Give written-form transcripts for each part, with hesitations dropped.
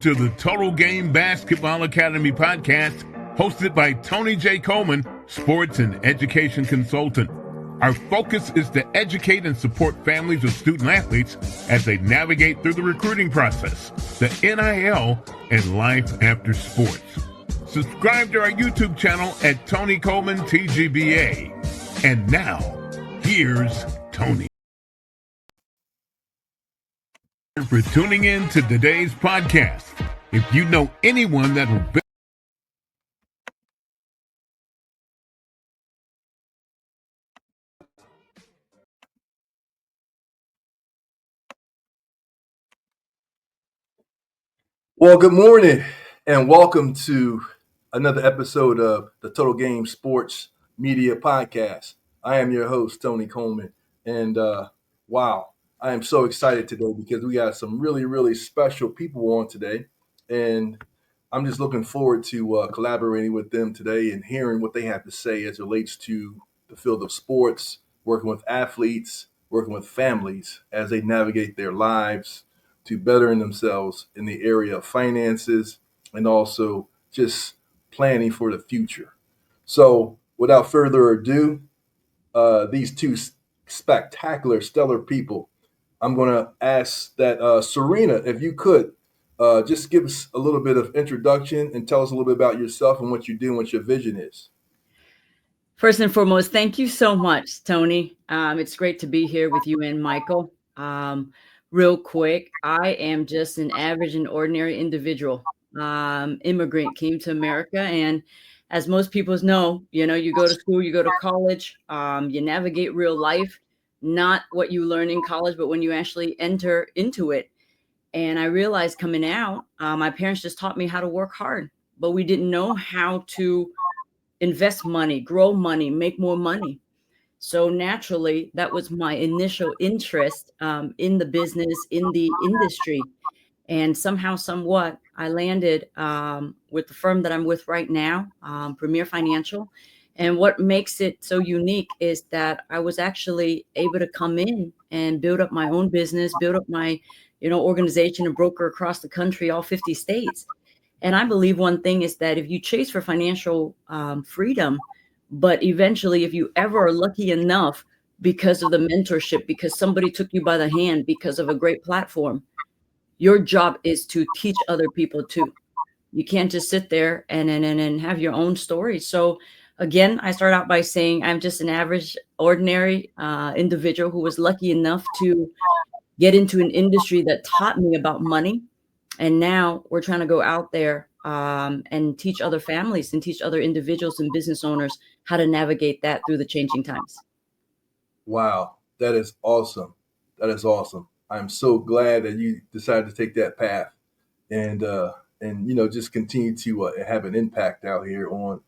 To the Total Game Basketball Academy podcast, hosted by Tony J. Coleman, sports and education consultant. Our focus is to educate and support families of student athletes as they navigate through the recruiting process, the NIL, and life after sports. Subscribe to our YouTube channel at Tony Coleman TGBA. And now, here's Tony. For tuning in to today's podcast. If you know anyone that will be Well, good morning and welcome to another episode of the Total Game Sports Media Podcast. I am your host, Tony Coleman, and wow, I am so excited today because we got some really, really special people on today, and I'm just looking forward to collaborating with them today and hearing what they have to say as it relates to the field of sports, working with athletes, working with families as they navigate their lives to bettering themselves in the area of finances and also just planning for the future. So without further ado, these two spectacular, stellar people, I'm going to ask that Serena, if you could, just give us a little bit of introduction and tell us a little bit about yourself and what you do and what your vision is. First and foremost, thank you so much, Tony. It's great to be here with you and Michael. Real quick, I am just an average and ordinary individual. Immigrant, came to America, and as most people know, you go to school, you go to college, you navigate real life, not what you learn in college, but when you actually enter into it. And I realized coming out, my parents just taught me how to work hard, but we didn't know how to invest money, grow money, make more money. So naturally, that was my initial interest in the business, in the industry. And somehow, somewhat, I landed with the firm that I'm with right now, Premier Financial. And what makes it so unique is that I was actually able to come in and build up my own business, build up my, organization and broker across the country, all 50 states. And I believe one thing is that if you chase for financial freedom, but eventually, if you ever are lucky enough because of the mentorship, because somebody took you by the hand, because of a great platform, your job is to teach other people too. You can't just sit there and have your own story. So again, I start out by saying I'm just an average, ordinary individual who was lucky enough to get into an industry that taught me about money. And now we're trying to go out there and teach other families and teach other individuals and business owners how to navigate that through the changing times. Wow, that is awesome. That is awesome. I'm so glad that you decided to take that path and just continue to have an impact out here on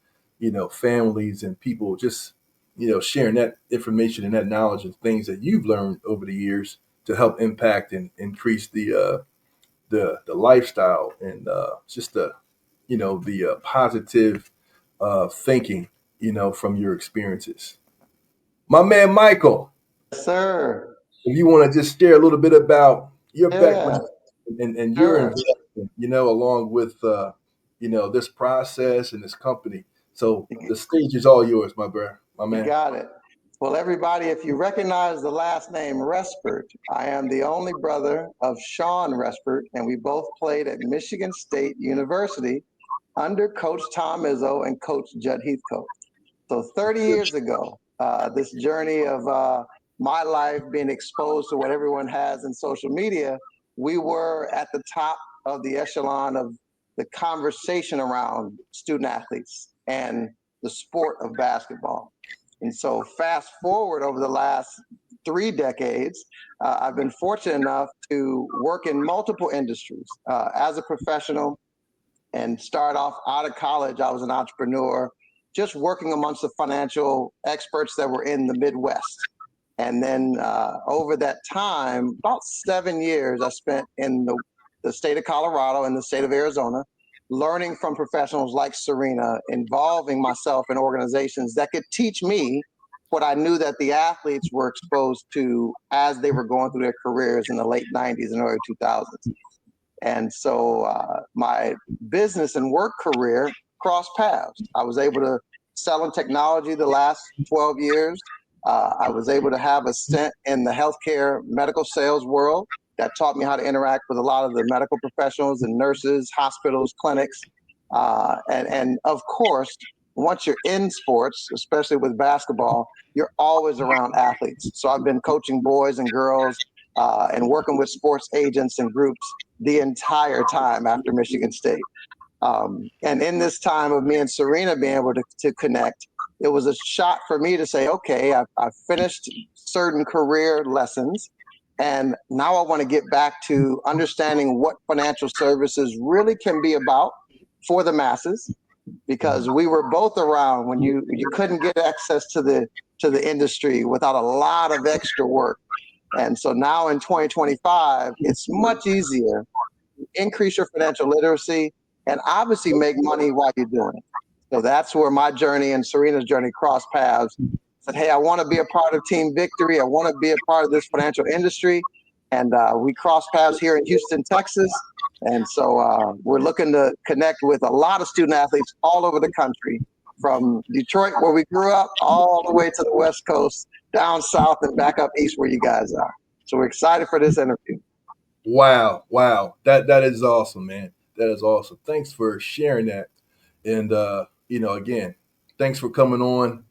families and people, just sharing that information and that knowledge and things that you've learned over the years to help impact and increase the lifestyle and just the positive thinking from your experiences. My man Michael, Sir. if you want to just share a little bit about your background and your Sure. investment, along with this process and this company. So the stage is all yours, my man. You got it. Well, everybody, if you recognize the last name Respert, I am the only brother of Sean Respert, and we both played at Michigan State University under Coach Tom Izzo and Coach Judd Heathcote. So 30 years ago, this journey of my life being exposed to what everyone has in social media, we were at the top of the echelon of the conversation around student athletes and the sport of basketball. And so fast forward over the last 3 decades, I've been fortunate enough to work in multiple industries as a professional and start off out of college. I was an entrepreneur, just working amongst the financial experts that were in the Midwest. And then over that time, about 7 years I spent in the state of Colorado and the state of Arizona, learning from professionals like Serena, involving myself in organizations that could teach me what I knew that the athletes were exposed to as they were going through their careers in the late 90s and early 2000s. And so my business and work career crossed paths. I was able to sell in technology the last 12 years. I was able to have a stint in the healthcare medical sales world that taught me how to interact with a lot of the medical professionals and nurses, hospitals, clinics. And of course, once you're in sports, especially with basketball, you're always around athletes. So I've been coaching boys and girls and working with sports agents and groups the entire time after Michigan State. And in this time of me and Serena being able to connect, it was a shot for me to say, okay, I've finished certain career lessons, and now I want to get back to understanding what financial services really can be about for the masses, because we were both around when you couldn't get access to the industry without a lot of extra work. And so now in 2025, it's much easier to increase your financial literacy and obviously make money while you're doing it. So that's where my journey and Serena's journey crossed paths. Said, hey, I want to be a part of Team Victory. I want to be a part of this financial industry. And we crossed paths here in Houston, Texas. And so we're looking to connect with a lot of student athletes all over the country, from Detroit, where we grew up, all the way to the West Coast, down south and back up east where you guys are. So we're excited for this interview. Wow. That is awesome, man. That is awesome. Thanks for sharing that. And, again, thanks for coming on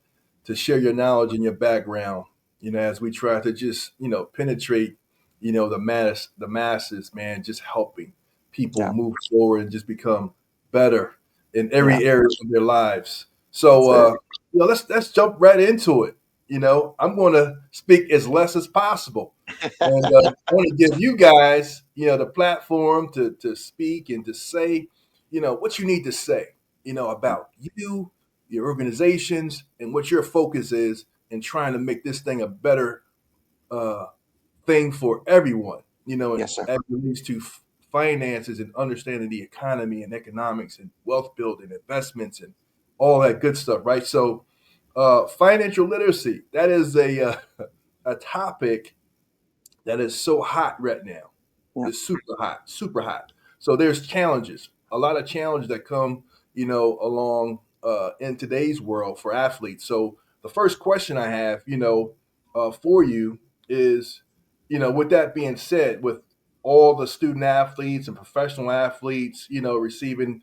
to share your knowledge and your background, as we try to just, penetrate, the masses, man, just helping people move forward and just become better in every area of their lives. So, let's jump right into it. I'm going to speak as less as possible. And I want to give you guys, the platform to speak and to say, what you need to say, about you, your organizations, and what your focus is in trying to make this thing a better thing for everyone, Yes, sir. as it relates to finances and understanding the economy and economics and wealth building, investments, and all that good stuff, right? So financial literacy, that is a topic that is so hot right now. Yeah. It's super hot. So there's challenges, a lot of challenges that come, along in today's world for athletes. So the first question I have, for you is, with that being said, with all the student athletes and professional athletes, receiving,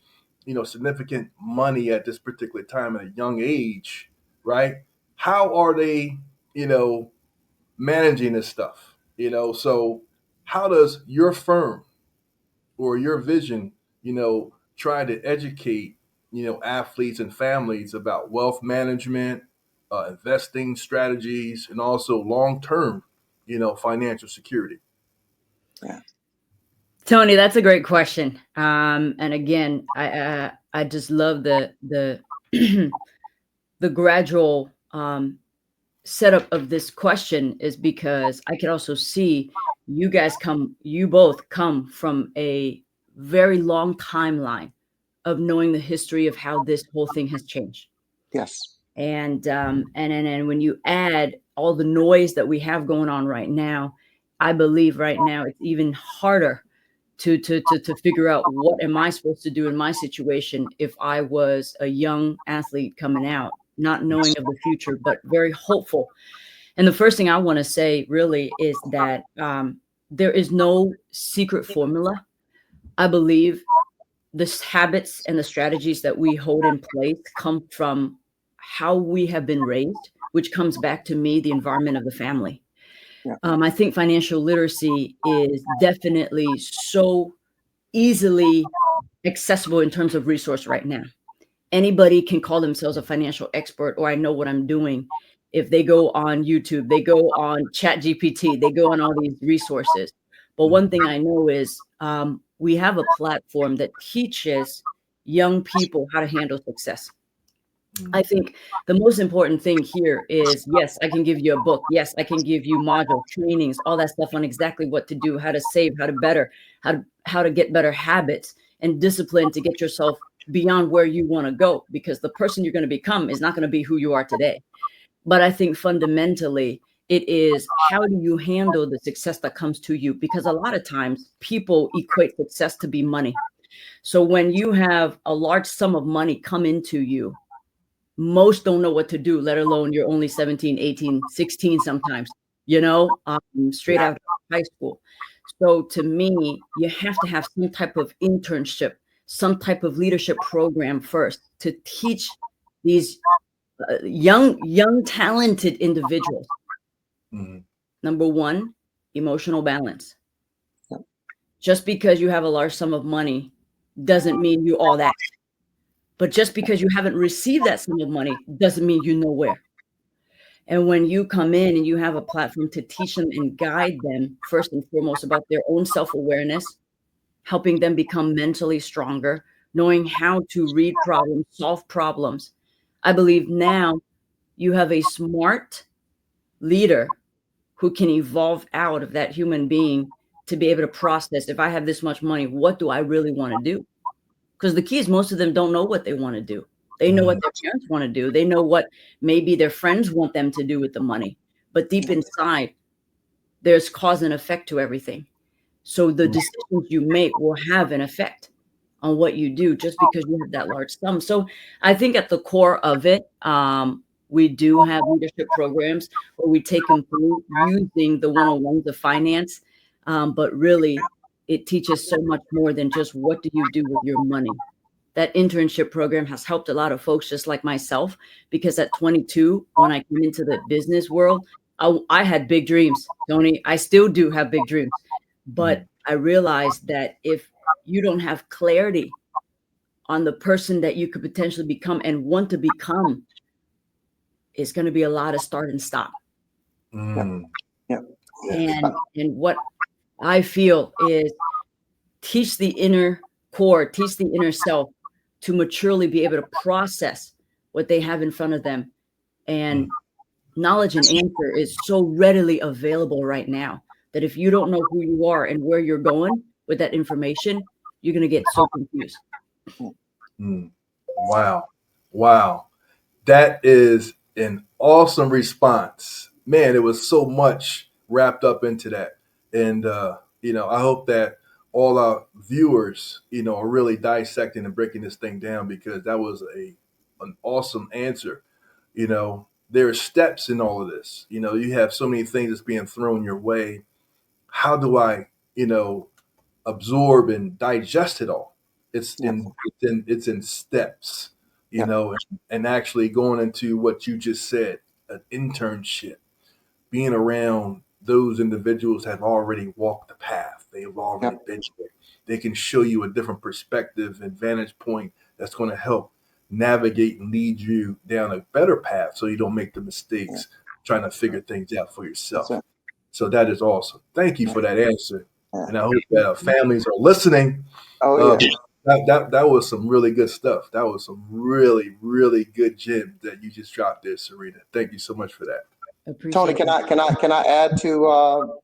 significant money at this particular time at a young age, right? How are they, managing this stuff? So how does your firm or your vision, try to educate, athletes and families about wealth management, investing strategies, and also long-term, financial security? Yeah. Tony, that's a great question. And again, I just love the the gradual setup of this question, is because I can also see you both come from a very long timeline of knowing the history of how this whole thing has changed. Yes. And when you add all the noise that we have going on right now, I believe right now it's even harder to figure out what am I supposed to do in my situation if I was a young athlete coming out, not knowing of the future, but very hopeful. And the first thing I want to say really is that there is no secret formula. I believe the habits and the strategies that we hold in place come from how we have been raised, which comes back to me, the environment of the family. Yeah. I think financial literacy is definitely so easily accessible in terms of resource right now. Anybody can call themselves a financial expert, or I know what I'm doing. If they go on YouTube, they go on ChatGPT, they go on all these resources. But one thing I know is we have a platform that teaches young people how to handle success. I think the most important thing here is, yes, I can give you a book. Yes, I can give you module trainings, all that stuff on exactly what to do, how to save, how to get better habits and discipline to get yourself beyond where you want to go, because the person you're going to become is not going to be who you are today. But I think fundamentally It is, how do you handle the success that comes to you? Because a lot of times people equate success to be money. So when you have a large sum of money come into you, most don't know what to do, let alone you're only 17, 18, 16 sometimes, straight out of high school. So to me, you have to have some type of internship, some type of leadership program first to teach these young, talented individuals. Mhm. Number one, emotional balance. Just because you have a large sum of money doesn't mean you all that. But just because you haven't received that sum of money doesn't mean you know where. And when you come in and you have a platform to teach them and guide them, first and foremost, about their own self-awareness, helping them become mentally stronger, knowing how to read problems, solve problems. I believe now you have a smart leader who can evolve out of that human being to be able to process, if I have this much money, what do I really want to do? Because the key is most of them don't know what they want to do. They know what their parents want to do. They know what maybe their friends want them to do with the money. But deep inside, there's cause and effect to everything. So the decisions you make will have an effect on what you do just because you have that large sum. So I think at the core of it, we do have leadership programs where we take them through using the one-on-ones of finance. But really, it teaches so much more than just what do you do with your money. That internship program has helped a lot of folks just like myself, because at 22, when I came into the business world, I had big dreams, Tony. I still do have big dreams. But I realized that if you don't have clarity on the person that you could potentially become and want to become, it's going to be a lot of start and stop. Yeah. And what I feel is teach the inner core, teach the inner self to maturely be able to process what they have in front of them. And knowledge and answer is so readily available right now that if you don't know who you are and where you're going with that information, you're going to get so confused. Wow. That is an awesome response. Man, it was so much wrapped up into that. And, I hope that all our viewers, are really dissecting and breaking this thing down, because that was an awesome answer. There are steps in all of this. You have so many things that's being thrown your way. How do I, absorb and digest it all? It's in steps, and actually going into what you just said, an internship, being around those individuals have already walked the path. They've already been there. They can show you a different perspective and vantage point that's going to help navigate and lead you down a better path so you don't make the mistakes trying to figure things out for yourself. So that is awesome. Thank you for that answer. And I hope that our families are listening. That was some really good stuff. That was some really, really good gems that you just dropped there, Serena. Thank you so much for that. Tony, can I add to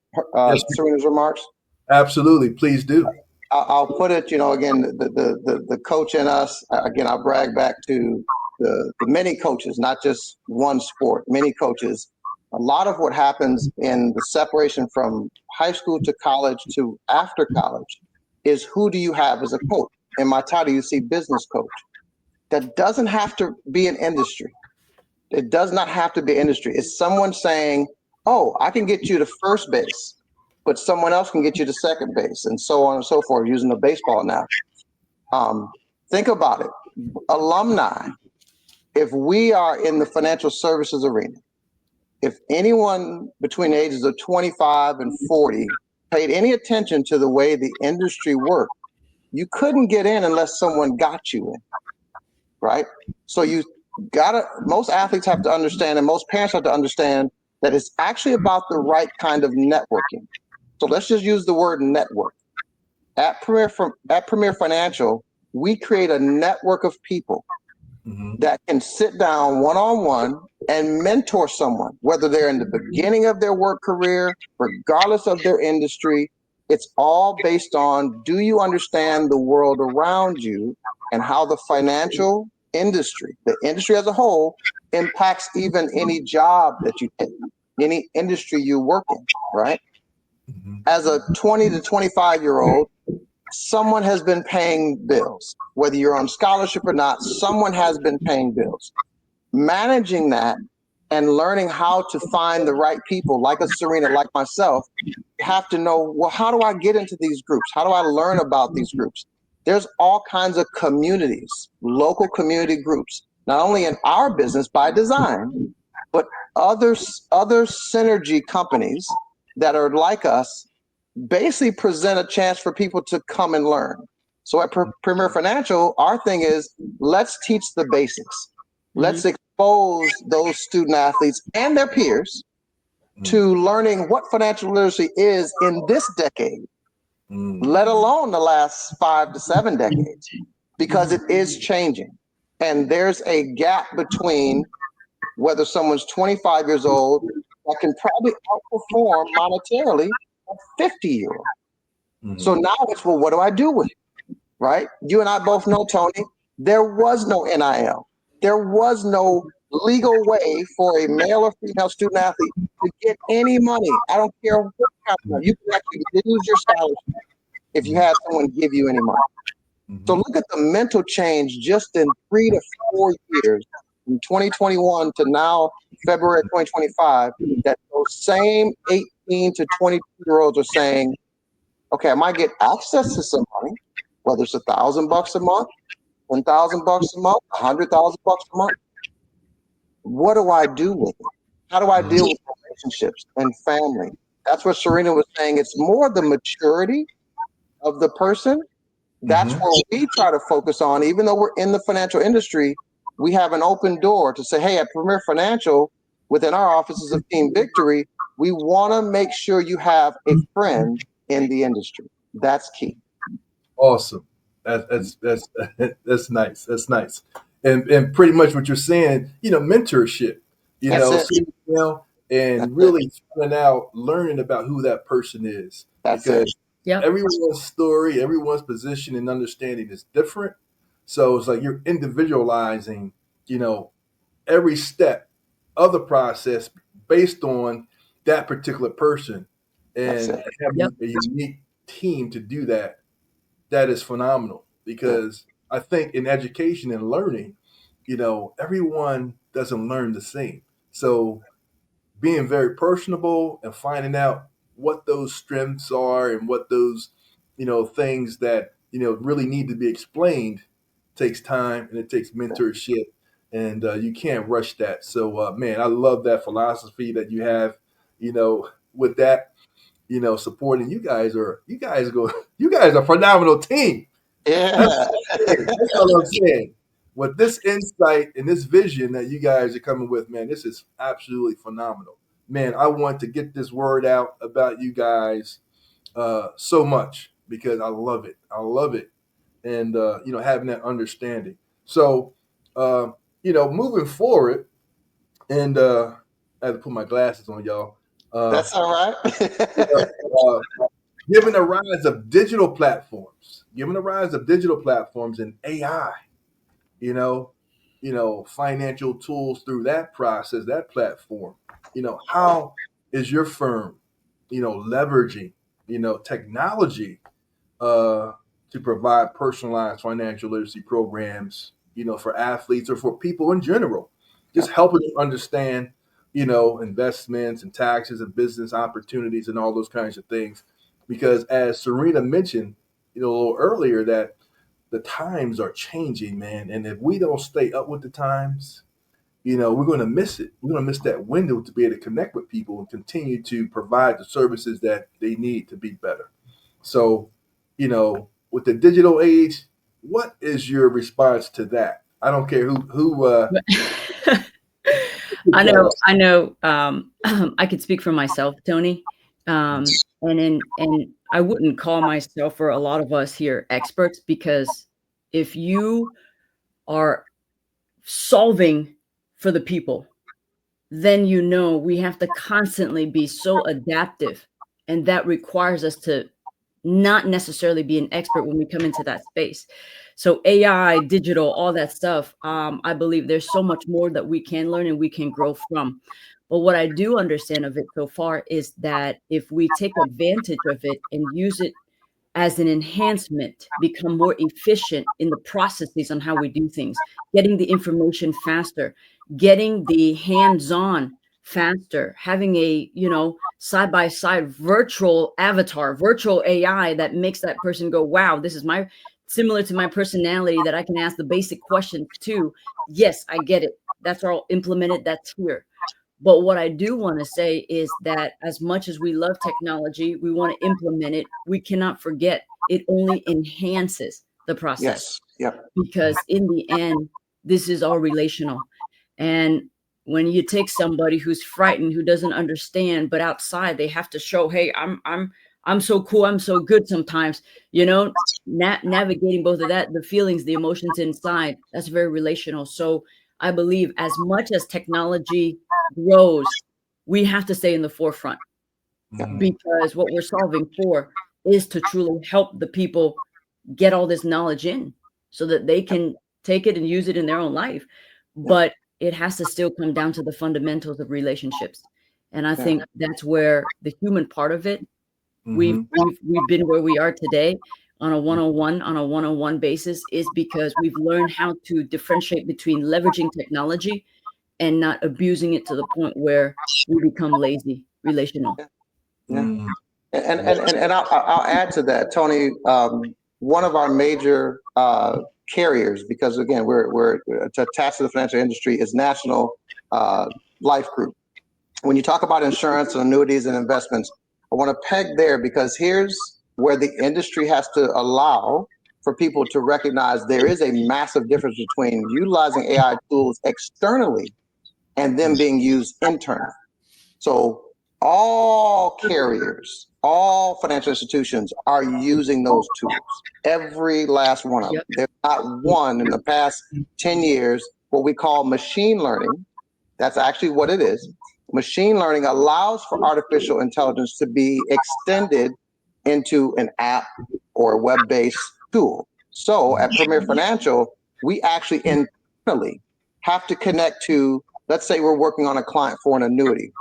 Serena's remarks? Absolutely, please do. I'll put it, again, the coach in us. Again, I'll brag back to the many coaches, not just one sport. Many coaches. A lot of what happens in the separation from high school to college to after college is who do you have as a coach? In my title, you see business coach. That doesn't have to be an industry. It does not have to be industry. It's someone saying, oh, I can get you to first base, but someone else can get you to second base, and so on and so forth, using the baseball analogy. Think about it. Alumni, if we are in the financial services arena, if anyone between the ages of 25 and 40 paid any attention to the way the industry worked, you couldn't get in unless someone got you in, right? So most athletes have to understand, and most parents have to understand, that it's actually about the right kind of networking. So let's just use the word network. At Premier Financial, we create a network of people that can sit down one-on-one and mentor someone, whether they're in the beginning of their work career, regardless of their industry. It's all based on, do you understand the world around you and how the financial industry, the industry as a whole, impacts even any job that you take? any industry you work in, right? Mhm. As a 20 to 25-year-old, someone has been paying bills. Whether you're on scholarship or not, someone has been paying bills. Managing that and learning how to find the right people, like a Serena, like myself, you have to know, well, how do I get into these groups? How do I learn about these groups? There's all kinds of communities, local community groups, not only in our business by design, but other synergy companies that are like us basically present a chance for people to come and learn. So at Premier Financial, our thing is, let's teach the basics. Let's expose those student athletes and their peers to learning what financial literacy is in this decade, let alone the last 5 to 7 decades, because it is changing. And there's a gap between whether someone's 25 years old that can probably outperform monetarily a 50-year-old. So now it's, well, what do I do with it? Right? You and I both know, Tony, there was no NIL. There was no legal way for a male or female student athlete to get any money. I don't care what kind of money. You can actually lose your scholarship if you had someone give you any money. So look at the mental change just in 3 to 4 years, from 2021 to now, February 2025, that those same 18 to 22-year-olds are saying, okay, I might get access to some money, whether it's $1,000 a month, $10,000 a month, $100,000 a month. What do I do with it? How do I deal with relationships and family? That's what Serena was saying. It's more the maturity of the person. That's what we try to focus on. Even though we're in the financial industry, we have an open door to say, hey, at Premier Financial, within our offices of Team Victory, we want to make sure you have a friend in the industry. That's key. Awesome. That's nice. That's nice. And pretty much what you're saying, mentorship, and really finding out, learning about who that person is. Because everyone's story, everyone's position and understanding is different. So it's like you're individualizing, every step of the process based on that particular person, and having a unique team to do that. That is phenomenal, because I think in education and learning, everyone doesn't learn the same. So being very personable and finding out what those strengths are and what those, things that, really need to be explained takes time, and it takes mentorship, and you can't rush that. So, man, I love that philosophy that you have, with that, supporting you guys are a phenomenal team. Yeah. That's all I'm saying. With this insight and this vision that you guys are coming with, man, this is absolutely phenomenal. Man, I want to get this word out about you guys so much, because I love it. I love it. And, having that understanding. So, moving forward, and I had to put my glasses on, y'all. That's all right. Given the rise of digital platforms, and AI, financial tools through that process, that platform, how is your firm, leveraging, technology to provide personalized financial literacy programs, for athletes or for people in general, just helping them understand, investments and taxes and business opportunities and all those kinds of things. Because as Serena mentioned, a little earlier, that the times are changing, man. And if we don't stay up with the times, we're going to miss it. We're going to miss that window to be able to connect with people and continue to provide the services that they need to be better. So, with the digital age, what is your response to that? I don't care who I know. I could speak for myself, Tony. And I wouldn't call myself, or a lot of us here, experts, because if you are solving for the people, then we have to constantly be so adaptive, and that requires us to not necessarily be an expert when we come into that space. So AI, digital, all that stuff, I believe there's so much more that we can learn and we can grow from. But what I do understand of it so far is that if we take advantage of it and use it as an enhancement, become more efficient in the processes on how we do things, getting the information faster, getting the hands-on faster, having a, side-by-side virtual avatar, virtual AI that makes that person go, wow, this is similar to my personality, that I can ask the basic questions to. Yes, I get it. That's all implemented. That's here. But what I do want to say is that as much as we love technology, we want to implement it. We cannot forget it only enhances the process. Yes. Yep. Because in the end, this is all relational. And when you take somebody who's frightened, who doesn't understand, but outside they have to show, hey, I'm so cool, I'm so good sometimes, navigating both of that, the feelings, the emotions inside, that's very relational. So I believe as much as technology grows, we have to stay in the forefront, because what we're solving for is to truly help the people get all this knowledge in so that they can take it and use it in their own life. But it has to still come down to the fundamentals of relationships. And I think that's where the human part of it, we've been where we are today on a one-on-one basis, is because we've learned how to differentiate between leveraging technology and not abusing it to the point where we become lazy relational. And I'll add to that, Tony. One of our major carriers, because again we're attached to the financial industry, is National Life Group. When you talk about insurance and annuities and investments, I want to peg there, because here's where the industry has to allow for people to recognize there is a massive difference between utilizing AI tools externally and them being used internally. So all carriers, all financial institutions are using those tools. Every last one of them. There's not one in the past 10 years, what we call machine learning. That's actually what it is. Machine learning allows for artificial intelligence to be extended into an app or a web-based tool. So at Premier Financial, we actually internally have to connect to, let's say we're working on a client for an annuity.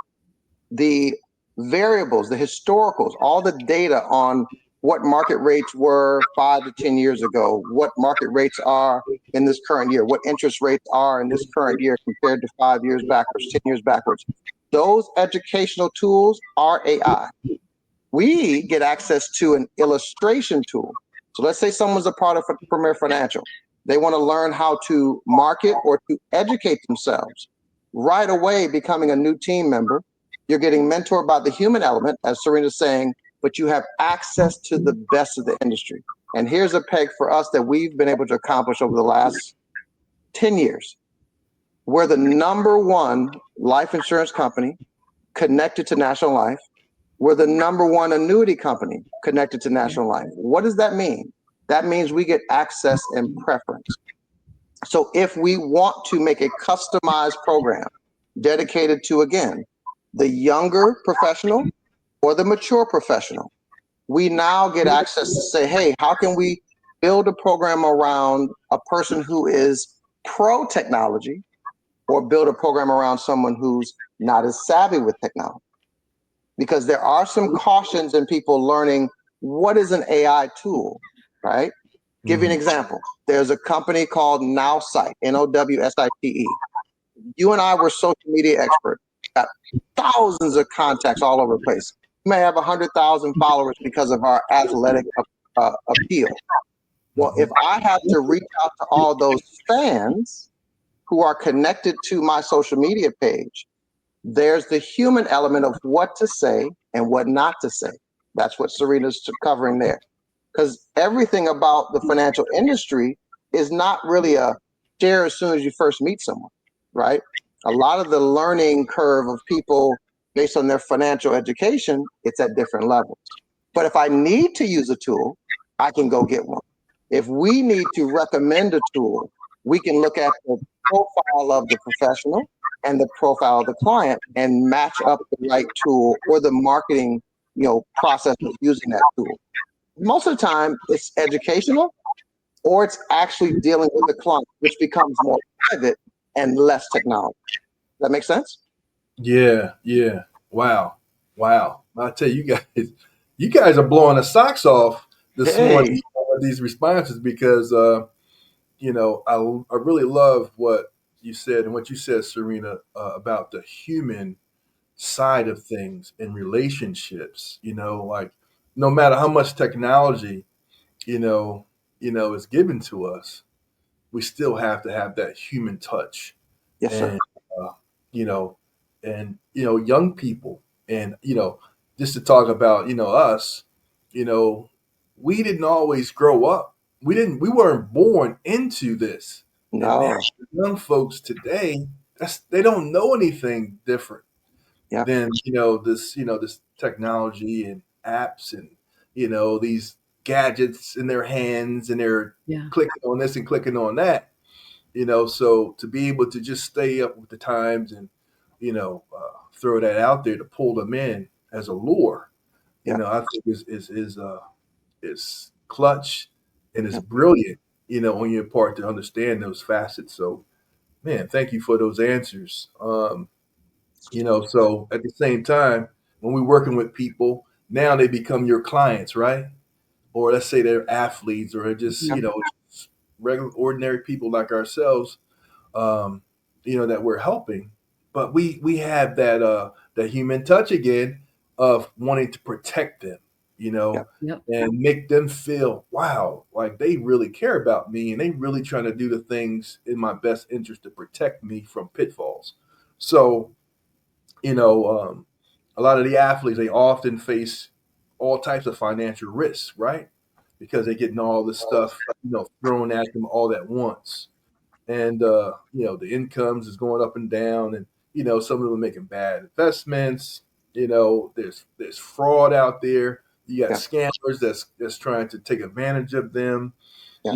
The variables, the historicals, all the data on what market rates were 5 to 10 years ago, what market rates are in this current year, what interest rates are in this current year compared to 5 years backwards, 10 years backwards. Those educational tools are AI. We get access to an illustration tool. So let's say someone's a part of Premier Financial. They want to learn how to market or to educate themselves. Right away, becoming a new team member, you're getting mentored by the human element, as Serena's saying, but you have access to the best of the industry. And here's a peg for us that we've been able to accomplish over the last 10 years. We're the #1 life insurance company connected to National Life. We're the #1 annuity company connected to National Life. What does that mean? That means we get access and preference. So if we want to make a customized program dedicated to, again, the younger professional or the mature professional, we now get access to say, hey, how can we build a program around a person who is pro technology, or build a program around someone who's not as savvy with technology? Because there are some cautions in people learning what is an AI tool, right? Give you an example. There's a company called Nowsite, Nowsite. You and I were social media experts, got thousands of contacts all over the place. You may have 100,000 followers because of our athletic appeal. Well, if I have to reach out to all those fans who are connected to my social media page, there's the human element of what to say and what not to say. That's what Serena's covering there. Because everything about the financial industry is not really a share as soon as you first meet someone, right? A lot of the learning curve of people based on their financial education, it's at different levels. But if I need to use a tool, I can go get one. If we need to recommend a tool, we can look at the profile of the professional and the profile of the client and match up the right tool or the marketing, process of using that tool. Most of the time, it's educational, or it's actually dealing with the client, which becomes more private and less technology. Does that make sense? Yeah, yeah. Wow. Wow. I tell you guys are blowing the socks off this morning Hey, with these responses because I really love what you said and what you said, Serena, about the human side of things in relationships. Like no matter how much technology, you know, is given to us, we still have to have that human touch. yes, sir. And uh, you know, young people, and just to talk about us, you know, we didn't always grow up. We weren't born into this. And now No. young folks today, they don't know anything different Yep. than this technology and apps and these gadgets in their hands, and they're Yeah. clicking on this and clicking on that. So to be able to just stay up with the times and throw that out there to pull them in as a lure, Yep. I think is clutch, and it's Yep. brilliant, on your part to understand those facets. So, man, thank you for those answers. So at the same time, when we're working with people, now they become your clients, right? Or let's say they're athletes, or just Mhm. just regular ordinary people like ourselves, um, that we're helping. But we have that human touch again of wanting to protect them, Yep. Yep. and make them feel, wow, like they really care about me, and they really trying to do the things in my best interest to protect me from pitfalls. So, a lot of the athletes, they often face all types of financial risks, right? Because they're getting all this stuff, thrown at them all at once. And the incomes is going up and down, and some of them are making bad investments. There's fraud out there. You got Yep. scammers that's trying to take advantage of them. Yep.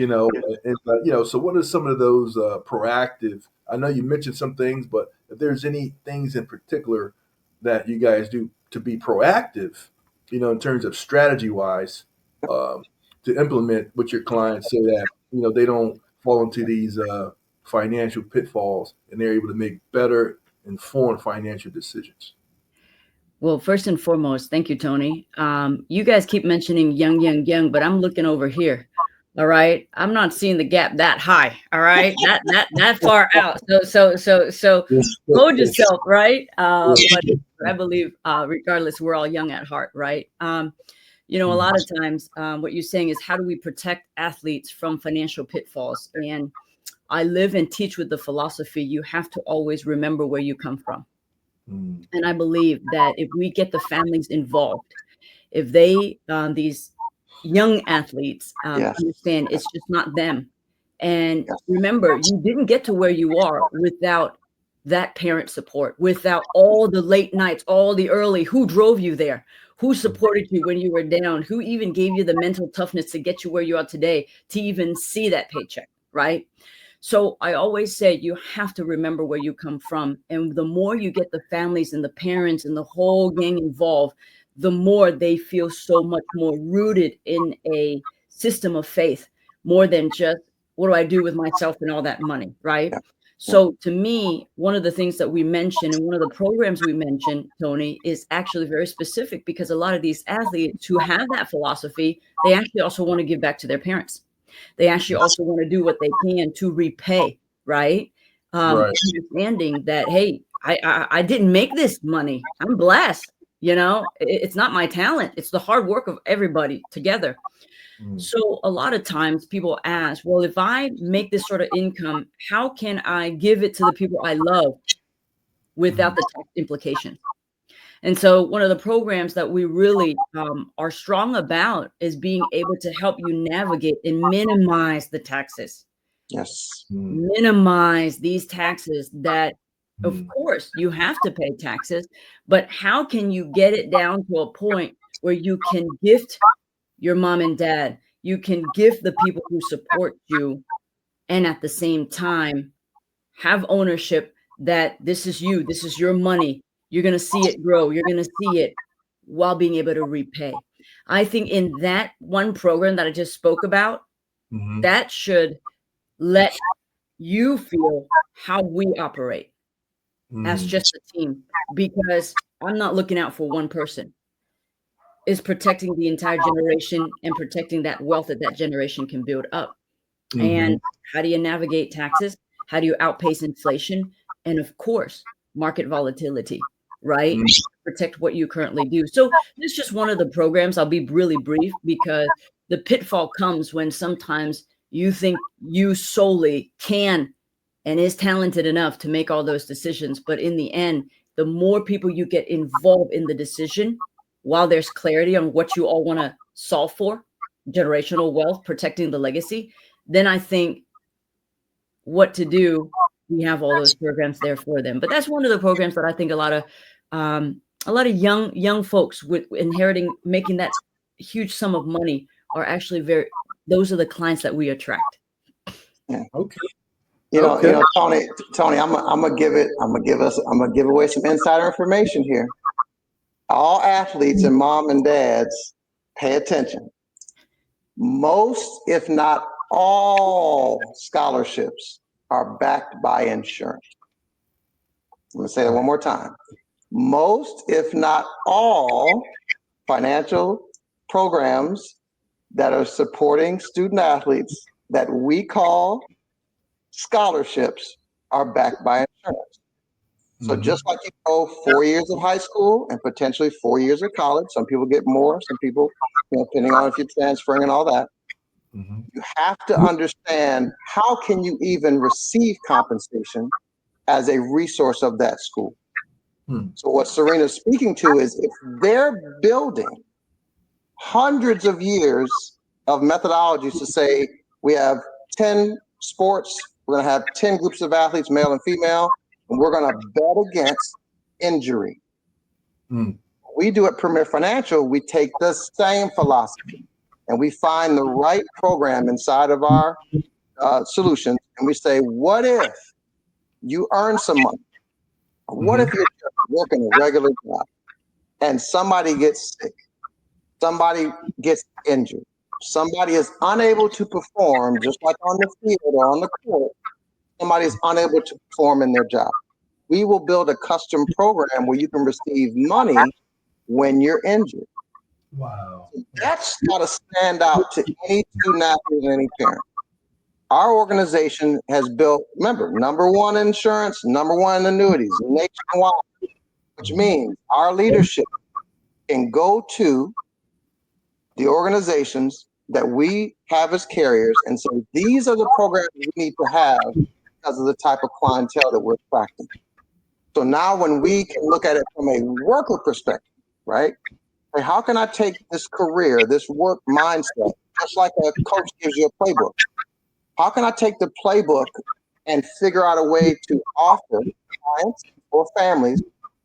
So what are some of those proactive? I know you mentioned some things, but if there's any things in particular that you guys do to be proactive, in terms of strategy wise, um, to implement with your clients so that they don't fall into these financial pitfalls, and they're able to make better informed financial decisions. Well, first and foremost, thank you, Tony. You guys keep mentioning young, young, young, but I'm looking over here. All right, I'm not seeing the gap that high. All right, that far out. So hold yourself, right? But I believe, regardless, we're all young at heart, right? A lot of times, what you're saying is, how do we protect athletes from financial pitfalls? And I live and teach with the philosophy: you have to always remember where you come from. Mm. And I believe that if we get the families involved, if they, these young athletes, Yes. understand it's just not them. And Yes. remember, you didn't get to where you are without that parent support, without all the late nights, all the early, who drove you there, who supported you when you were down, who even gave you the mental toughness to get you where you are today, to even see that paycheck, right? So I always say you have to remember where you come from. And the more you get the families and the parents and the whole gang involved, the more they feel so much more rooted in a system of faith, more than just, what do I do with myself and all that money, right? Yep. Yep. So to me, one of the things that we mentioned and one of the programs we mentioned, Tony, is actually very specific, because a lot of these athletes who have that philosophy, they actually also want to give back to their parents. They actually also want to do what they can to repay, right? Right. Understanding that, hey, I didn't make this money. I'm blessed. It's not my talent. It's the hard work of everybody together. Mm. So a lot of times people ask, well, if I make this sort of income, how can I give it to the people I love without the tax implications? And so one of the programs that we really are strong about is being able to help you navigate and minimize the taxes, Yes. Mm. minimize these taxes that, of Mm. course, you have to pay taxes, but how can you get it down to a point where you can gift your mom and dad, you can gift the people who support you, and at the same time have ownership that this is you, this is your money. You're going to see it grow. You're going to see it while being able to repay. I think in that one program that I just spoke about, Mhm. that should let you feel how we operate. as just a team, because I'm not looking out for one person. It's protecting the entire generation and protecting that wealth that generation can build up. And how do you navigate taxes? How do you outpace inflation? And of course, market volatility, right? Protect what you currently do. So this is just one of the programs. I'll be really brief, because the pitfall comes when sometimes you think you solely can and is talented enough to make all those decisions. But in the end, the more people you get involved in the decision, while there's clarity on what you all want to solve for, generational wealth, protecting the legacy, then I think what to do, we have all those programs there for them. But that's one of the programs that I think a lot of young folks with inheriting, making that huge sum of money are actually those are the clients that we attract. Yeah. Okay. You know, Tony, I'm gonna give away some insider information here. All athletes and mom and dads, pay attention. Most, if not all, scholarships are backed by insurance. I'm gonna say that one more time. Most, if not all, financial programs that are supporting student athletes that we call scholarships are backed by insurance. So just like you go 4 years of high school and potentially 4 years of college, some people get more, some people, depending on if you're transferring and all that, you have to understand, how can you even receive compensation as a resource of that school? So what Serena's speaking to is, if they're building hundreds of years of methodologies to say, we have 10 sports, we're going to have 10 groups of athletes, male and female, and we're going to bet against injury. We do at Premier Financial, we take the same philosophy and we find the right program inside of our solutions, and we say, what if you earn some money? What if you're just working a regular job and somebody gets sick, somebody gets injured, somebody is unable to perform, just like on the field or on the court, somebody is unable to perform in their job? We will build a custom program where you can receive money when you're injured. Wow. That's got to stand out to any student athlete and any parent. Our organization has built, remember, #1 insurance, #1 annuities nationwide, which means our leadership can go to the organizations that we have as carriers and say, these are the programs we need to have because of the type of clientele that we're attracting. So now when we can look at it from a worker perspective, right? Hey, how can I take this career, this work mindset, just like a coach gives you a playbook? How can I take the playbook and figure out a way to offer clients or families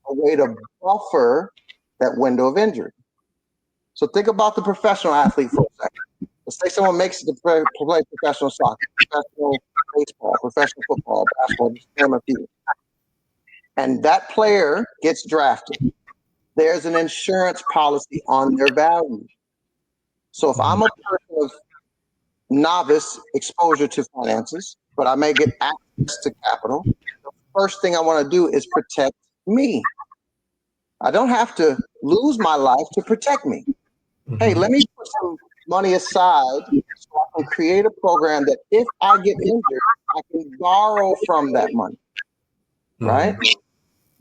a way to buffer that window of injury? So think about the professional athlete for a second. Let's say someone makes it to play professional soccer, professional baseball, professional football, basketball, just name a few. And that player gets drafted. There's an insurance policy on their value. So if I'm a person of novice exposure to finances, but I may get access to capital, the first thing I want to do is protect me. I don't have to lose my life to protect me. Hey, let me put some money aside so I can create a program that if I get injured, I can borrow from that money, right?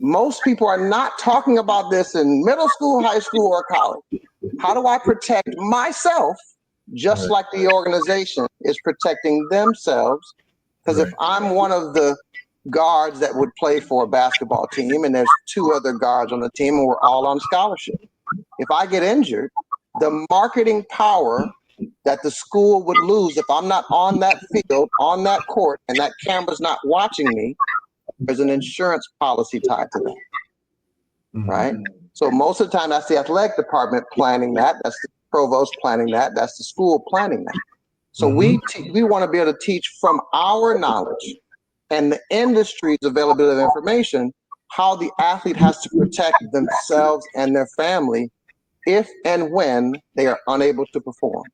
Most people are not talking about this in middle school, high school, or college. How do I protect myself just like the organization is protecting themselves? Because if I'm one of the guards that would play for a basketball team and there's 2 other guards on the team and we're all on scholarship, if I get injured, the marketing power that the school would lose if I'm not on that field, on that court, and that camera's not watching me, there's an insurance policy tied to that, right? So most of the time, that's the athletic department planning that. That's the provost planning that. That's the school planning that. So we want to be able to teach from our knowledge and the industry's availability of information how the athlete has to protect themselves and their family if and when they are unable to perform.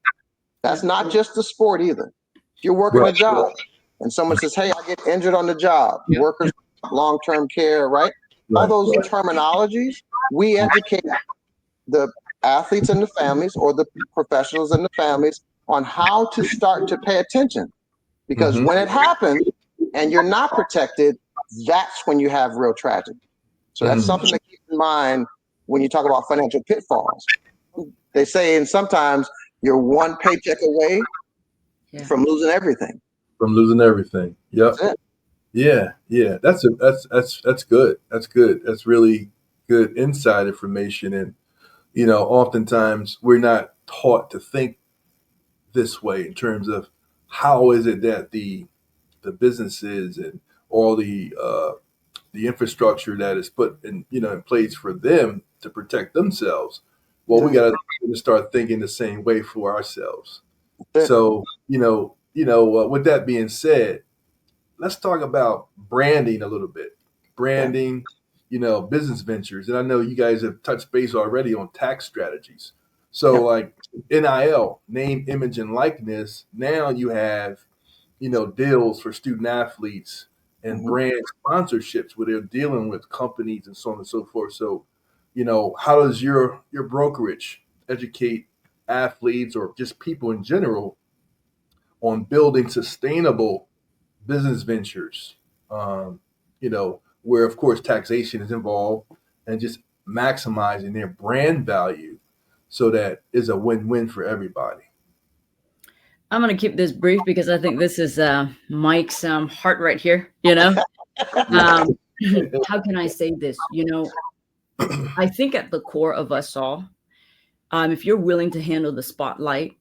That's not just the sport either. If you're working a job and someone says, hey, I get injured on the job, workers' long-term care, right? All those terminologies, we educate the athletes and the families, or the professionals and the families, on how to start to pay attention. Because when it happens and you're not protected, that's when you have real tragedy. So that's something to keep in mind when you talk about financial pitfalls. They say, and sometimes you're one paycheck away from losing everything. From losing everything. Yep. That's it. Yeah. That's good. That's good. That's really good inside information. And oftentimes we're not taught to think this way in terms of how is it that the businesses and all the infrastructure that is put in place for them to protect themselves. Well, we got to start thinking the same way for ourselves. So, with that being said, let's talk about branding a little bit. Branding, business ventures. And I know you guys have touched base already on tax strategies. So like NIL, name, image, and likeness, now you have, deals for student athletes and brand sponsorships where they're dealing with companies and so on and so forth. So, how does your brokerage educate athletes or just people in general on building sustainable business ventures, where of course taxation is involved, and just maximizing their brand value so that is a win-win for everybody? I'm going to keep this brief because I think this is Mike's heart right here. How can I say this? I think at the core of us all, if you're willing to handle the spotlight,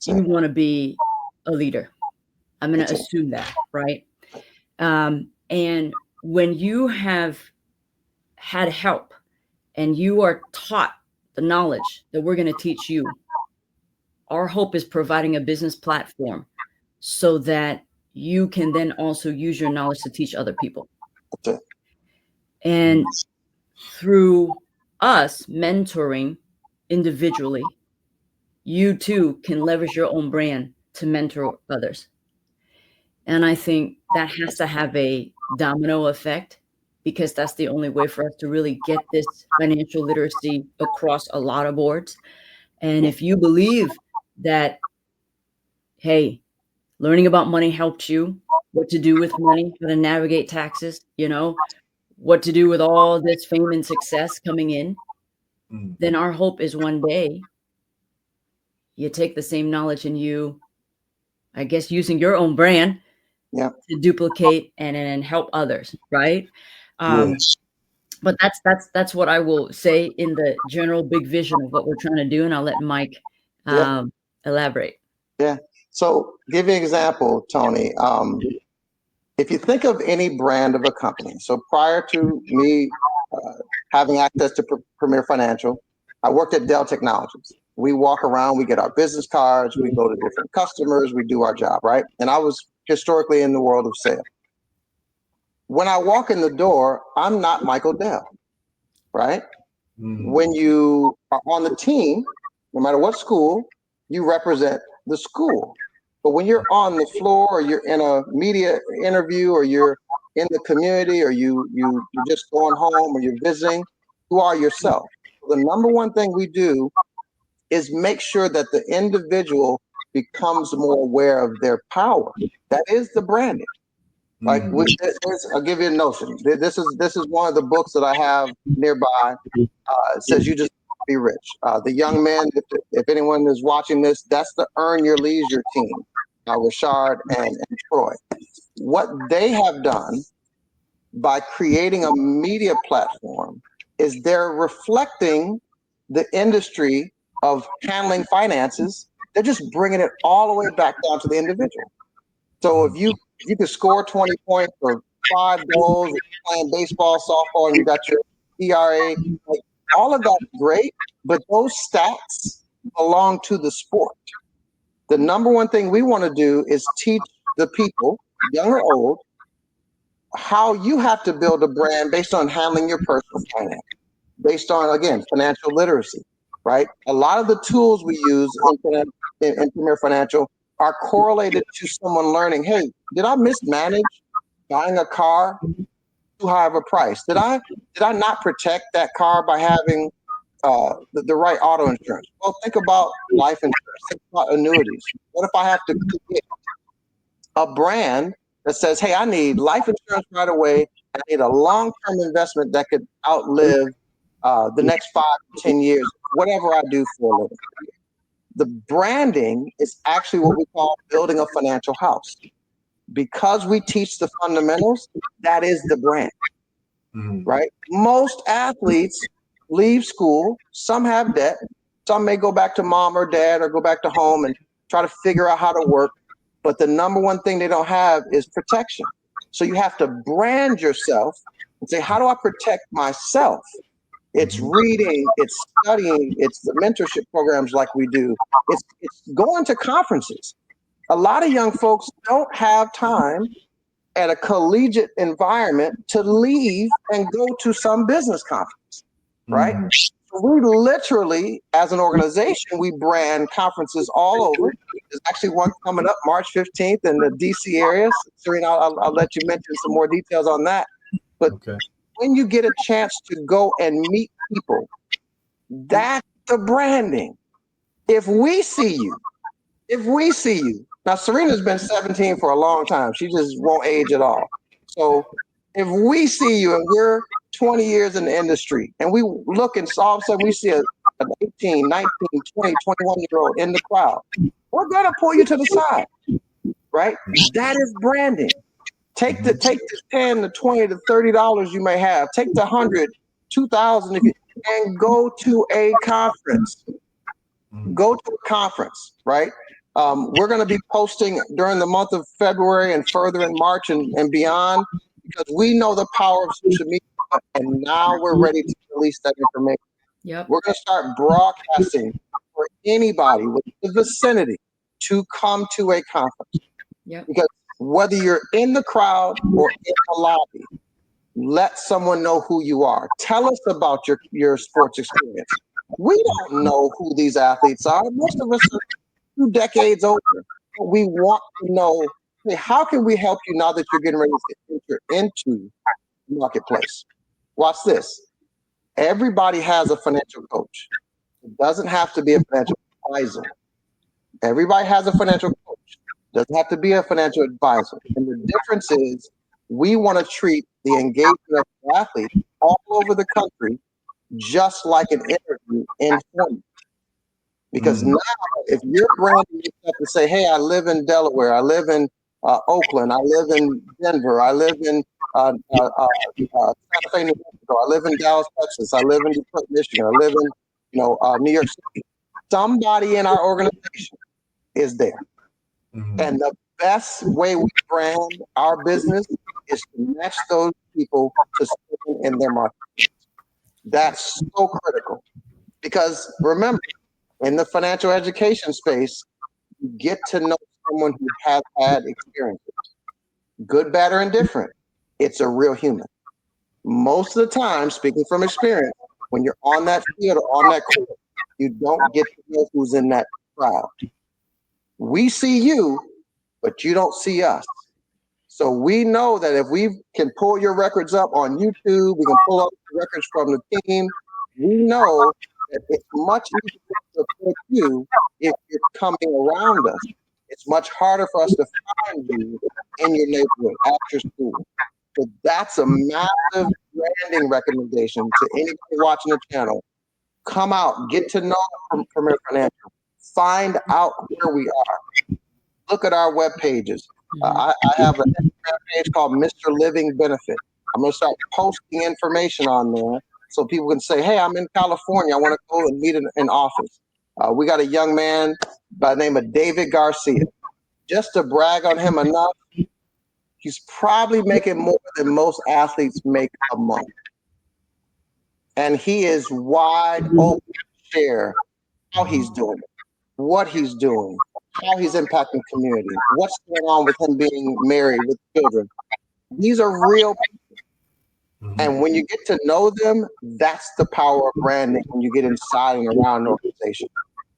you want to be a leader. I'm going to assume that, right? And when you have had help and you are taught the knowledge that we're going to teach you, our hope is providing a business platform so that you can then also use your knowledge to teach other people. And through us mentoring individually, you too can leverage your own brand to mentor others. And I think that has to have a domino effect, because that's the only way for us to really get this financial literacy across a lot of boards. And if you believe that, hey, learning about money helped you, what to do with money, how to navigate taxes, what to do with all this fame and success coming in, then our hope is one day you take the same knowledge and you, I guess, using your own brand to duplicate and help others, right? But that's what I will say in the general big vision of what we're trying to do, and I'll let Mike elaborate. Yeah. So give you an example, Tony. If you think of any brand of a company, so prior to me having access to Premier Financial, I worked at Dell Technologies. We walk around, we get our business cards, we go to different customers, we do our job, right? And I was historically in the world of sales. When I walk in the door, I'm not Michael Dell, right? When you are on the team, no matter what school, you represent the school. But when you're on the floor, or you're in a media interview, or you're in the community, or you're just going home, or you're visiting, you are yourself. The number one thing we do is make sure that the individual becomes more aware of their power. That is the branding. Like I'll give you a notion. This is one of the books that I have nearby. It says "You Just Be Rich." The young men, if anyone is watching this, that's the Earn Your Leisure team, Rashard and Troy. What they have done by creating a media platform is they're reflecting the industry of handling finances. They're just bringing it all the way back down to the individual. So if you can score 20 points or 5 goals, or playing baseball, softball, and you got your ERA, like, all of that's great, but those stats belong to the sport. The number one thing we want to do is teach the people, young or old, how you have to build a brand based on handling your personal finance, based on, again, financial literacy, right? A lot of the tools we use in Premier Financial are correlated to someone learning, hey, did I mismanage buying a car too high of a price? Did I not protect that car by having the right auto insurance? Well, think about life insurance. Think about annuities. What if I have to get a brand that says, hey, I need life insurance right away. I need a long-term investment that could outlive the next 5 to 10 years, whatever I do for a living. The branding is actually what we call building a financial house. Because we teach the fundamentals, that is the brand, right? Most athletes leave school. Some have debt. Some may go back to mom or dad or go back to home and try to figure out how to work. But the number one thing they don't have is protection. So you have to brand yourself and say, how do I protect myself? It's reading, it's studying, it's the mentorship programs like we do. It's going to conferences. A lot of young folks don't have time at a collegiate environment to leave and go to some business conference, right? We literally, as an organization, we brand conferences all over. There's actually one coming up March 15th in the DC area. Serena, I'll let you mention some more details on that. But when you get a chance to go and meet people, that's the branding. If we see you, now Serena's been 17 for a long time. She just won't age at all. So if we see you and we're 20 years in the industry and we look and all of a sudden we see an 18, 19, 20, 21-year-old in the crowd, we're going to pull you to the side, right? That is branding. Take the 10, the 20, the $30 you may have. Take the 100, 2,000 and go to a conference. Go to a conference, right? We're going to be posting during the month of February and further in March and beyond, because we know the power of social media, and now we're ready to release that information. Yep. We're going to start broadcasting for anybody with the vicinity to come to a conference. Yep. Because whether you're in the crowd or in the lobby, let someone know who you are. Tell us about your sports experience. We don't know who these athletes are. Most of us are 2 decades older. We want to know, hey, how can we help you now that you're getting ready to enter into the marketplace? Watch this. Everybody has a financial coach. It doesn't have to be a financial advisor. Everybody has a financial coach. It doesn't have to be a financial advisor. And the difference is we want to treat the engagement of the athlete all over the country just like an interview in form. Because now, if you're branding yourself to say, hey, I live in Delaware, I live in Oakland, I live in Denver, I live in Santa Fe, New Mexico, I live in Dallas, Texas, I live in Detroit, Michigan, I live in New York City. Somebody in our organization is there. And the best way we brand our business is to match those people to stay in their market. That's so critical. Because remember, in the financial education space, you get to know someone who has had experiences, good, bad, or indifferent. It's a real human. Most of the time, speaking from experience, when you're on that field or on that court, you don't get to know who's in that crowd. We see you, but you don't see us. So we know that if we can pull your records up on YouTube, we can pull up the records from the team, we know that it's much easier to support you if you're coming around us. It's much harder for us to find you in your neighborhood, at your school. So that's a massive branding recommendation to anybody watching the channel. Come out, get to know Premier Financial, find out where we are. Look at our web pages. I have an Instagram page called Mr. Living Benefit. I'm going to start posting information on there so people can say, hey, I'm in California. I want to go and meet in office. We got a young man by the name of David Garcia. Just to brag on him enough, he's probably making more than most athletes make a month. And he is wide open to share how he's doing it, what he's doing, how he's impacting community, what's going on with him being married with children. These are real people. And when you get to know them, that's the power of branding when you get inside and around an organization.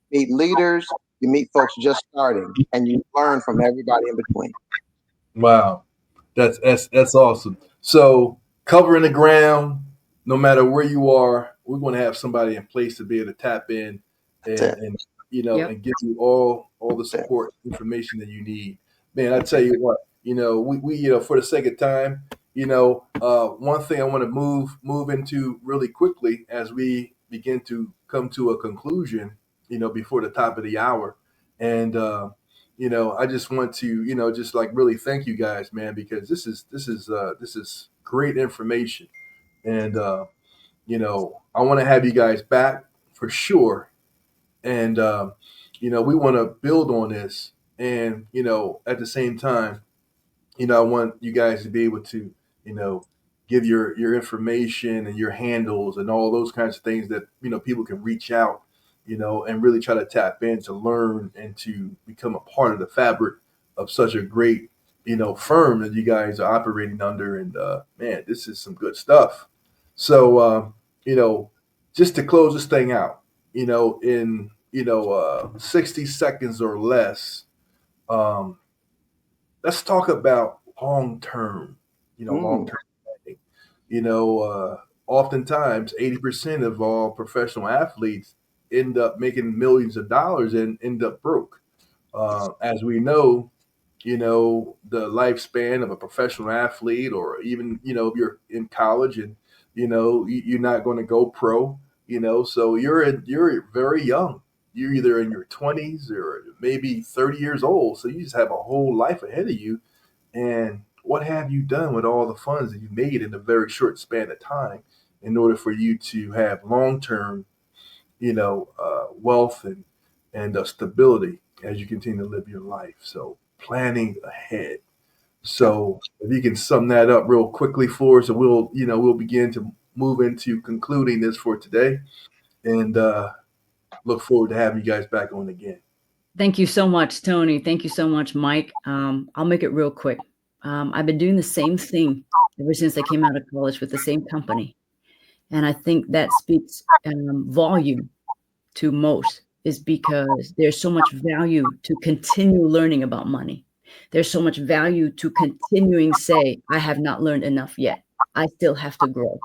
You meet leaders, you meet folks just starting, and you learn from everybody in between. Wow. That's awesome. So covering the ground. No matter where you are, we're going to have somebody in place to be able to tap in and and give you all the support information that you need. Man, I tell you what, we for the sake of time, one thing I want to move into really quickly as we begin to come to a conclusion, before the top of the hour. And I just want to, just like really thank you guys, man, because this is great information. And I want to have you guys back for sure. And we want to build on this. And at the same time, I want you guys to be able to, give your information and your handles and all those kinds of things that people can reach out, and really try to tap in to learn and to become a part of the fabric of such a great firm that you guys are operating under. And man, this is some good stuff. So just to close this thing out, in 60 seconds or less, let's talk about long-term planning. Oftentimes 80% of all professional athletes end up making millions of dollars and end up broke. As we know, the lifespan of a professional athlete, or even, if you're in college and, you're not going to go pro, so you're very young. You're either in your 20s or maybe 30 years old. So you just have a whole life ahead of you. And what have you done with all the funds that you made in a very short span of time in order for you to have long-term, wealth and stability as you continue to live your life? So planning ahead. So if you can sum that up real quickly for us, and we'll begin to move into concluding this for today, and look forward to having you guys back on again. Thank you so much, Tony. Thank you so much, Mike. I'll make it real quick. I've been doing the same thing ever since I came out of college with the same company. And I think that speaks volume to most, is because there's so much value to continue learning about money. There's so much value to continuing say, I have not learned enough yet. I still have to grow.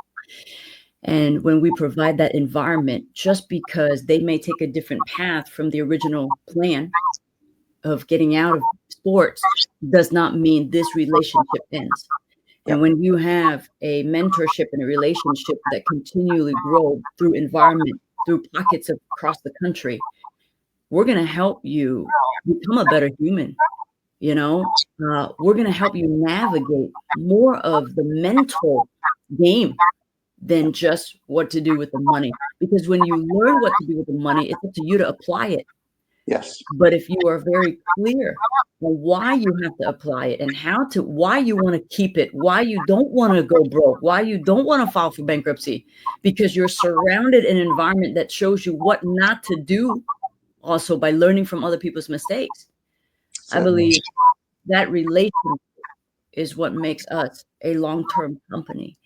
And when we provide that environment, just because they may take a different path from the original plan of getting out of sports does not mean this relationship ends. And when you have a mentorship and a relationship that continually grow through environment, through pockets across the country, we're going to help you become a better human. We're going to help you navigate more of the mental game than just what to do with the money. Because when you learn what to do with the money, it's up to you to apply it. Yes. But if you are very clear on why you have to apply it and why you want to keep it, why you don't want to go broke, why you don't want to file for bankruptcy, because you're surrounded in an environment that shows you what not to do, also by learning from other people's mistakes. I believe that relationship is what makes us a long-term company.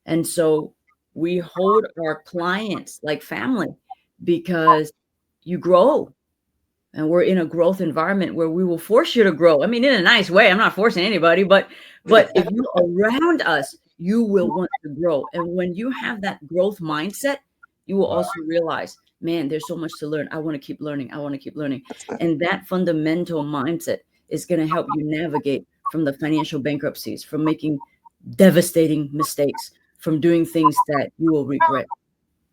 And so we hold our clients like family, because you grow. And we're in a growth environment where we will force you to grow. I mean, in a nice way. I'm not forcing anybody, but if you're around us, you will want to grow. And when you have that growth mindset, you will also realize, man, there's so much to learn. I want to keep learning. I want to keep learning. And that fundamental mindset is going to help you navigate from the financial bankruptcies, from making devastating mistakes, from doing things that you will regret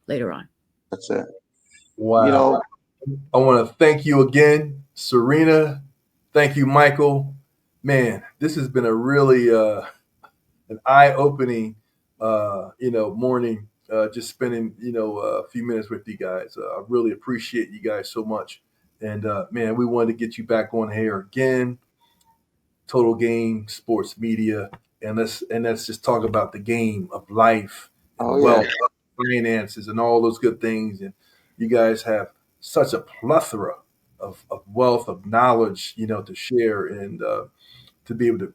later on. That's it. Wow. I want to thank you again, Serena. Thank you, Michael. Man, this has been a really an eye-opening, morning. Just spending, a few minutes with you guys. I really appreciate you guys so much. And man, we wanted to get you back on here again. Total Game Sports Media, and let's just talk about the game of life, and wealth, finances, and all those good things. And you guys have such a plethora of wealth, of knowledge, to share and to be able to,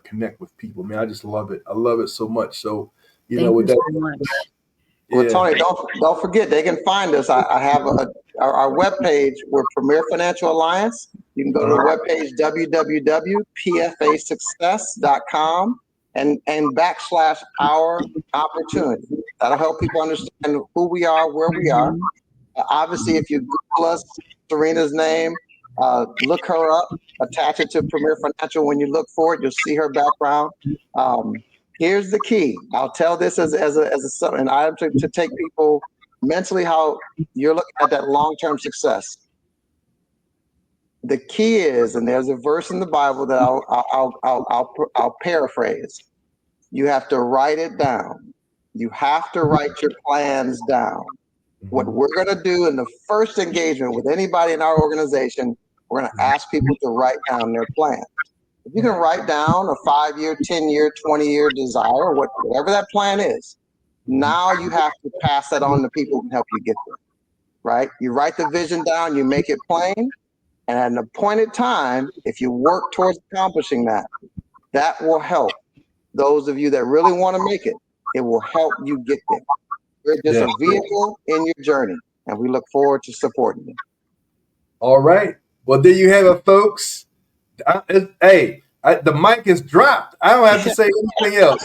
connect with people. Man, I just love it. I love it so much. So, with that. Well, Tony, don't forget, they can find us. I have our webpage. We're Premier Financial Alliance. You can go to the webpage, www.pfasuccess.com. and /our opportunity. That'll help people understand who we are, where we are. Obviously, if you Google us, Serena's name, look her up, attach it to Premier Financial. When you look for it, you'll see her background. Here's the key. I'll tell this as an item to take people mentally how you're looking at that long-term success. The key is, and there's a verse in the Bible that I'll paraphrase. You have to write it down. You have to write your plans down. What we're going to do in the first engagement with anybody in our organization, we're going to ask people to write down their plans. If you can write down a 5-year, 10-year, 20-year desire, whatever that plan is, now you have to pass that on to people who can help you get there, right? You write the vision down, you make it plain, and at an appointed time, if you work towards accomplishing that, that will help those of you that really want to make it. It will help you get there. You're just a vehicle in your journey, and we look forward to supporting you. All right. Well, there you have it, folks. The mic is dropped. I don't have to say anything else.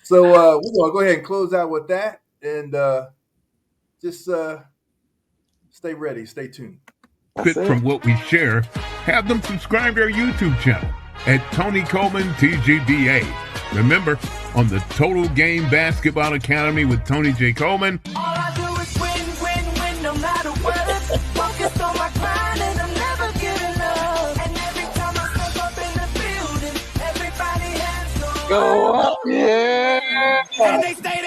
So we're going to go ahead and close out with that, and just stay ready. Stay tuned. From what we share, have them subscribe to our YouTube channel at Tony Coleman TGBA. Remember, on the Total Game Basketball Academy with Tony J. Coleman. All I do is win, no matter what. Focused on my grind and I'm never giving up. And every time I step up in the building, everybody has Go up, yeah. And they stay